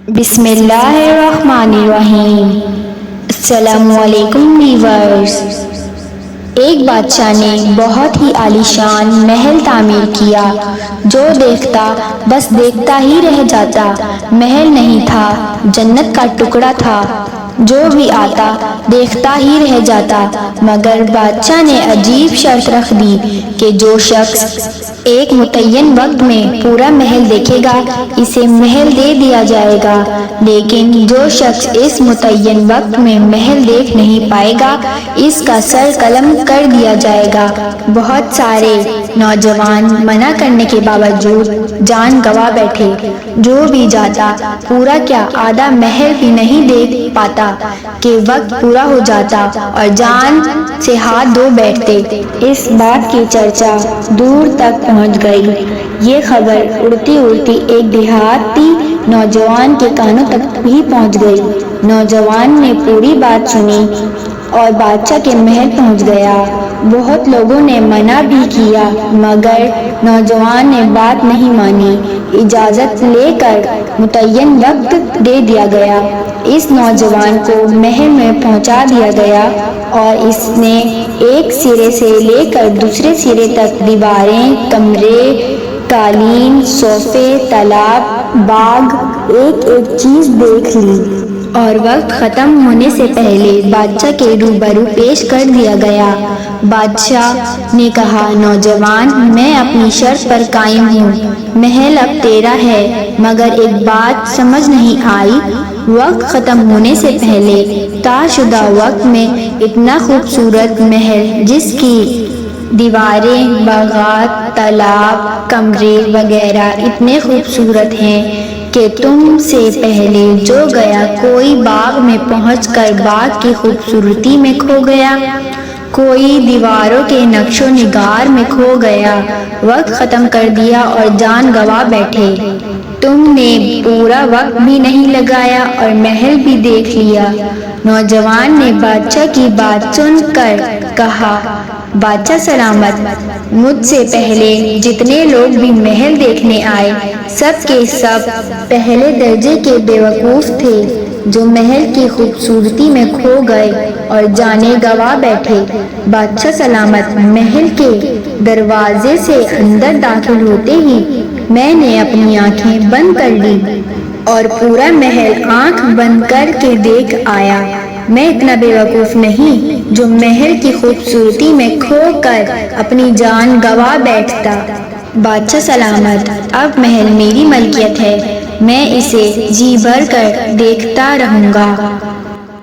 بسم اللہ الرحمن الرحیم۔ السلام علیکم ویورز۔ ایک بادشاہ نے بہت ہی عالیشان محل تعمیر کیا جو دیکھتا بس دیکھتا ہی رہ جاتا۔ محل نہیں تھا، جنت کا ٹکڑا تھا، جو بھی آتا دیکھتا ہی رہ جاتا۔ مگر بادشاہ نے عجیب شرط رکھ دی کہ جو شخص ایک متعین وقت میں پورا محل دیکھے گا اسے محل دے دیا جائے گا، لیکن جو شخص اس متعین وقت میں محل دیکھ نہیں پائے گا اس کا سر قلم کر دیا جائے گا۔ بہت سارے نوجوان منع کرنے کے باوجود جان گنوا بیٹھے۔ جو بھی جاتا پورا کیا آدھا محل بھی نہیں دیکھ پاتا کہ وقت پورا ہو جاتا اور جان سے ہاتھ دھو بیٹھتے۔ اس بات کی چرچا دور تک پہنچ گئی۔ یہ خبر اڑتی اڑتی ایک دیہاتی نوجوان کے کانوں تک بھی پہنچ گئی۔ نوجوان نے پوری بات سنی اور بادشاہ کے محل پہنچ گیا۔ بہت لوگوں نے منع بھی کیا مگر نوجوان نے بات نہیں مانی۔ اجازت لے کر متعین وقت دے دیا گیا۔ اس نوجوان کو محل میں پہنچا دیا گیا اور اس نے ایک سرے سے لے کر دوسرے سرے تک دیواریں، کمرے، قالین، صوفے، تالاب، باغ، ایک ایک چیز دیکھ لی اور وقت ختم ہونے سے پہلے بادشاہ کے روبرو پیش کر دیا گیا۔ بادشاہ نے کہا، نوجوان، میں اپنی شرط پر قائم ہوں۔ محل اب تیرا ہے مگر ایک بات سمجھ نہیں آئی، وقت ختم ہونے سے پہلے طے شدہ وقت میں اتنا خوبصورت محل جس کی دیواریں، باغات، تالاب، کمرے وغیرہ اتنے خوبصورت ہیں کہ تم سے پہلے جو گیا کوئی باغ میں پہنچ کر باغ کی خوبصورتی میں کھو گیا، کوئی دیواروں کے نقش و نگار میں کھو گیا، وقت ختم کر دیا اور جان گنوا بیٹھے۔ تم نے پورا وقت بھی نہیں لگایا اور محل بھی دیکھ لیا۔ نوجوان نے بادشاہ کی بات سن کر کہا، بادشاہ سلامت، مجھ سے پہلے جتنے لوگ بھی محل دیکھنے آئے سب کے سب پہلے درجے کے بیوقوف تھے جو محل کی خوبصورتی میں کھو گئے اور جانیں گنوا بیٹھے۔ بادشاہ سلامت، محل کے دروازے سے اندر داخل ہوتے ہی میں نے اپنی آنکھیں بند کر لی اور پورا محل آنکھ بند کر کے دیکھ آیا۔ میں اتنا بیوقوف نہیں جو محل کی خوبصورتی میں کھو کر اپنی جان گنوا بیٹھتا۔ بادشاہ سلامت، اب محل میری ملکیت ہے، میں اسے جی بھر کر دیکھتا رہوں گا۔